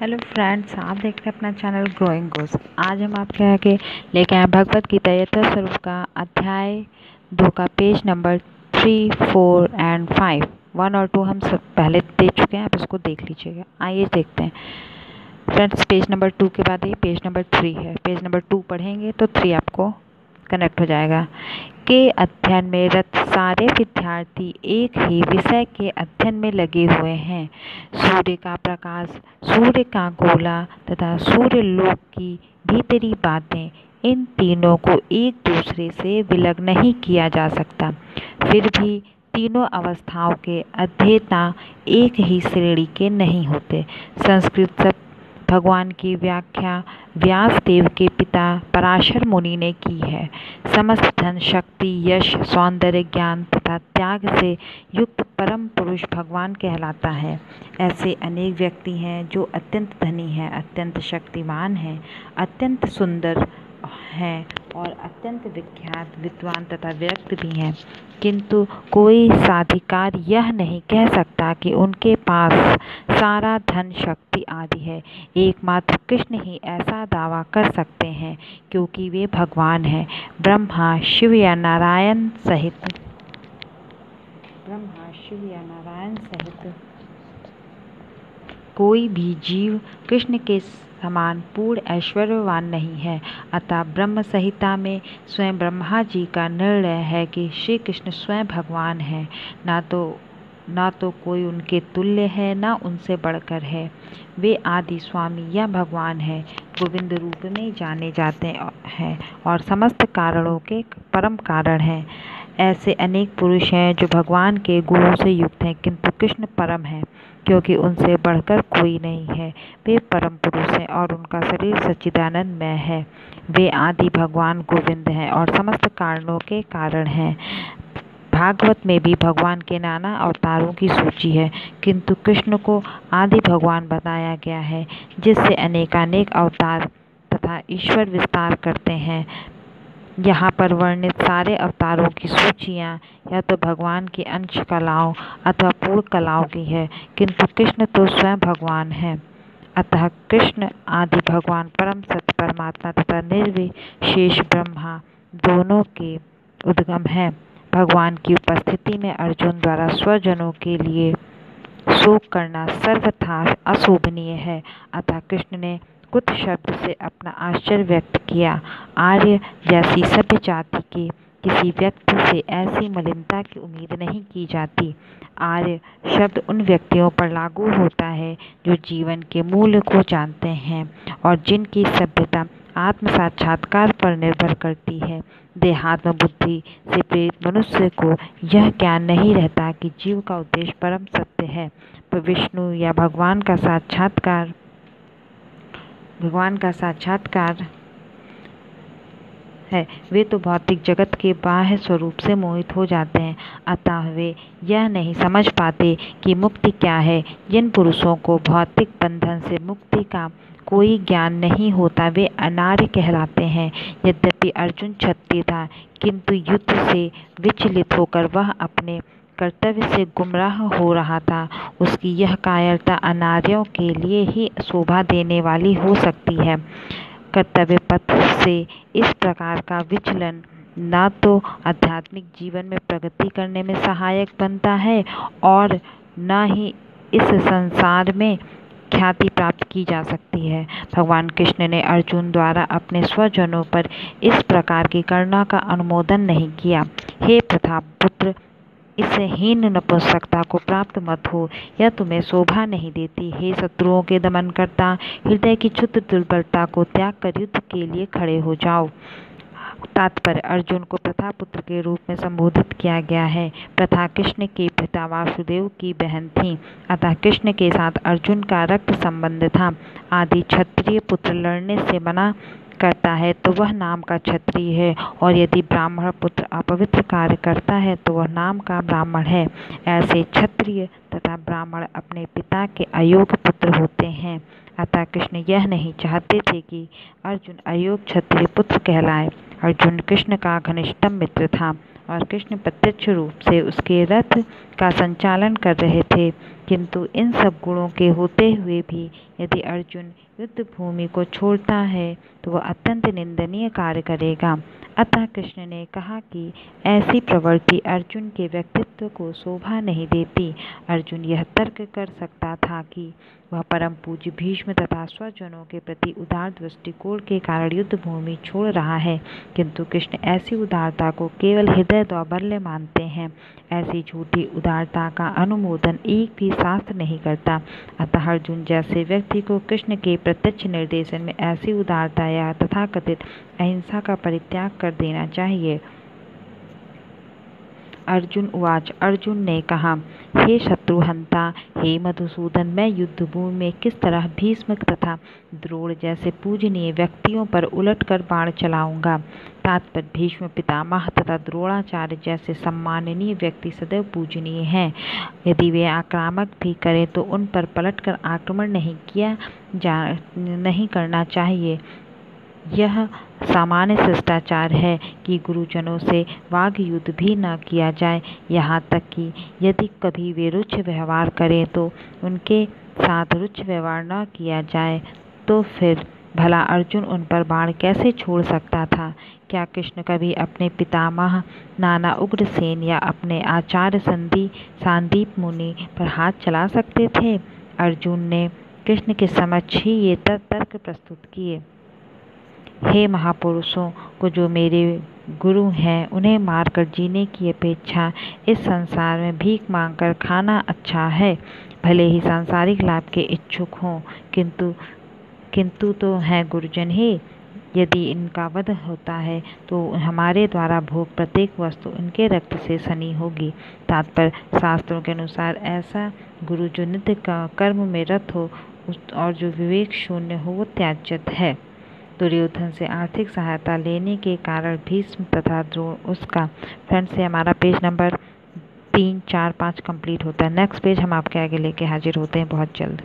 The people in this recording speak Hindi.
हेलो फ्रेंड्स, आप देख रहे हैं अपना चैनल ग्रोइंग गोस। आज हम आपके आगे लेके आए भगवत गीता यथा स्वरूप का अध्याय 2 का पेज नंबर 3, 4 एंड 5। 1 और 2 हम सब पहले दे चुके हैं, आप इसको देख लीजिएगा। आइए देखते हैं फ्रेंड्स। पेज नंबर 2 के बाद ये पेज नंबर 3 है। पेज नंबर 2 पढ़ेंगे तो 3 आपको कनेक्ट हो जाएगा। के अध्ययन में रत सारे विद्यार्थी एक ही विषय के अध्ययन में लगे हुए हैं। सूर्य का प्रकाश, सूर्य का गोला तथा सूर्य लोक की भीतरी बातें, इन तीनों को एक दूसरे से विलग नहीं किया जा सकता। फिर भी तीनों अवस्थाओं के अध्येता एक ही श्रेणी के नहीं होते। संस्कृत शब्द भगवान की व्याख्या व्यास देव के पिता पराशर मुनि ने की है। समस्त धन, शक्ति, यश, सौंदर्य, ज्ञान तथा त्याग से युक्त परम पुरुष भगवान कहलाता है। ऐसे अनेक व्यक्ति हैं जो अत्यंत धनी हैं, अत्यंत शक्तिमान हैं, अत्यंत सुंदर हैं और अत्यंत विख्यात, विद्वान तथा विरक्त भी हैं, किंतु कोई साधिकार यह नहीं कह सकता कि उनके पास सारा धन, शक्ति आदि है। एकमात्र कृष्ण ही ऐसा दावा कर सकते हैं, क्योंकि वे भगवान हैं। ब्रह्मा, शिव या नारायण सहित कोई भी जीव कृष्ण के समान पूर्ण ऐश्वर्यवान नहीं है। अतः ब्रह्म संहिता में स्वयं ब्रह्मा जी का निर्णय है कि श्री कृष्ण स्वयं भगवान है। ना तो कोई उनके तुल्य है, ना उनसे बढ़कर है। वे आदि स्वामी या भगवान है, गोविंद रूप में जाने जाते हैं और समस्त कारणों के परम कारण हैं। ऐसे अनेक पुरुष हैं जो भगवान के गुणों से युक्त हैं, किंतु कृष्ण परम है, क्योंकि उनसे बढ़कर कोई नहीं है। वे परम पुरुष हैं और उनका शरीर सच्चिदानंदमय है। वे आदि भगवान गोविंद हैं और समस्त कारणों के कारण हैं। भागवत में भी भगवान के नाना अवतारों की सूची है, किंतु कृष्ण को आदि भगवान बताया गया है, जिससे अनेकानेक अवतार तथा ईश्वर विस्तार करते हैं। यहाँ पर वर्णित सारे अवतारों की सूचियाँ या तो भगवान की अंश कलाओं अथवा पूर्ण कलाओं की है, किंतु कृष्ण तो स्वयं भगवान है। अतः कृष्ण आदि भगवान परम सत्य परमात्मा तथा निर्विशेष ब्रह्मा दोनों के उद्गम है। भगवान की उपस्थिति में अर्जुन द्वारा स्वजनों के लिए शोक करना सर्वथा अशोभनीय है। अतः कृष्ण ने कुछ शब्द से अपना आश्चर्य व्यक्त किया। आर्य जैसी सभ्य जाति के किसी व्यक्ति से ऐसी मलिनता की उम्मीद नहीं की जाती। आर्य शब्द उन व्यक्तियों पर लागू होता है जो जीवन के मूल्य को जानते हैं और जिनकी सभ्यता आत्म साक्षात्कार पर निर्भर करती है। देहात्म बुद्धि से प्रेरित मनुष्य को यह ज्ञान नहीं रहता कि जीव का उद्देश्य परम सत्य है, पर विष्णु या भगवान का साक्षात्कार है। वे तो भौतिक जगत के बाह्य स्वरूप से मोहित हो जाते हैं। अतः वे यह नहीं समझ पाते कि मुक्ति क्या है। जिन पुरुषों को भौतिक बंधन से मुक्ति का कोई ज्ञान नहीं होता, वे अनार्य कहलाते हैं। यद्यपि अर्जुन क्षत्रिय था, किंतु युद्ध से विचलित होकर वह अपने कर्तव्य से गुमराह हो रहा था। उसकी यह कायरता अनार्यों के लिए ही शोभा देने वाली हो सकती है। कर्तव्य पथ से इस प्रकार का विचलन न तो आध्यात्मिक जीवन में प्रगति करने में सहायक बनता है और न ही इस संसार में ख्याति प्राप्त की जा सकती है। भगवान कृष्ण ने अर्जुन द्वारा अपने स्वजनों पर इस प्रकार की करुणा का अनुमोदन नहीं किया। हे प्रतापपुत्र, इस हीन नपुंसकता को प्राप्त मत हो, यह तुम्हें शोभा नहीं देती। हे शत्रुओं के दमन करता, हृदय की क्षुद्र दुर्बलता को त्याग कर युद्ध के लिए खड़े हो जाओ। तात्पर्य: अर्जुन को प्रथापुत्र के रूप में संबोधित किया गया है। प्रथा कृष्ण के पिता वासुदेव की बहन थी, अतः कृष्ण के साथ अर्जुन का रक्त संबंध था। आदि क्षत्रिय पुत्र लड़ने से मना करता है तो वह नाम का क्षत्रिय है, और यदि ब्राह्मण पुत्र अपवित्र कार्य करता है तो वह नाम का ब्राह्मण है। ऐसे क्षत्रिय तथा ब्राह्मण अपने पिता के अयोग्य पुत्र होते हैं। अतः कृष्ण यह नहीं चाहते थे कि अर्जुन अयोग्य क्षत्रिय पुत्र कहलाए। अर्जुन कृष्ण का घनिष्ठतम मित्र था और कृष्ण प्रत्यक्ष रूप से उसके रथ का संचालन कर रहे थे। किंतु इन सब गुणों के होते हुए भी यदि अर्जुन युद्ध भूमि को छोड़ता है तो वह अत्यंत निंदनीय कार्य करेगा। अतः कृष्ण ने कहा कि ऐसी प्रवृत्ति अर्जुन के व्यक्तित्व को शोभा नहीं देती। अर्जुन यह तर्क कर सकता था कि वह परम पूज्य भीष्म तथा स्वजनों के प्रति उदार दृष्टिकोण के कारण युद्ध भूमि छोड़ रहा है, किंतु कृष्ण ऐसी उदारता को केवल हृदय दौर्बल्य मानते हैं। ऐसी झूठी उदारता का अनुमोदन एक भी शास्त्र नहीं करता। अतः अर्जुन जैसे व्यक्ति को कृष्ण के प्रत्यक्ष निर्देशन में ऐसी उदारता या तथाकथित अहिंसा का परित्याग कर देना चाहिए। अर्जुन उवाच। अर्जुन ने कहा, हे शत्रुहंता, हे मधुसूदन, मैं युद्धभूमि में किस तरह भीष्म तथा द्रोण जैसे पूजनीय व्यक्तियों पर उलटकर बाण चलाऊंगा। तात्पर्य, भीष्म पितामह तथा द्रोणाचार्य जैसे सम्माननीय व्यक्ति सदैव पूजनीय हैं। यदि वे आक्रामक भी करें तो उन पर पलटकर आक्रमण नहीं करना चाहिए। यह सामान्य शिष्टाचार है कि गुरुजनों से वाग युद्ध भी न किया जाए। यहाँ तक कि यदि कभी वे रुक्ष व्यवहार करें तो उनके साथ रुक्ष व्यवहार न किया जाए। तो फिर भला अर्जुन उन पर बाण कैसे छोड़ सकता था? क्या कृष्ण कभी अपने पितामह नाना उग्रसेन या अपने आचार्य सांदीप मुनि पर हाथ चला सकते थे? अर्जुन ने कृष्ण के समक्ष ही ये तर्क प्रस्तुत किए। हे महापुरुषों को जो मेरे गुरु हैं, उन्हें मारकर जीने की अपेक्षा इस संसार में भीख मांगकर खाना अच्छा है। भले ही सांसारिक लाभ के इच्छुक हों, किंतु तो हैं गुरुजन ही। यदि इनका वध होता है तो हमारे द्वारा भोग प्रत्येक वस्तु इनके रक्त से सनी होगी। तात्पर्य, शास्त्रों के अनुसार ऐसा गुरु जो नित्य कर्म में रत हो और जो विवेक शून्य हो, वो त्याज्य है। दुर्योधन से आर्थिक सहायता लेने के कारण भीष्म तथा द्रोण उसका। फ्रेंड्स, से हमारा पेज नंबर 3, 4, 5 कंप्लीट होता है। नेक्स्ट पेज हम आपके आगे लेके हाजिर होते हैं बहुत जल्द।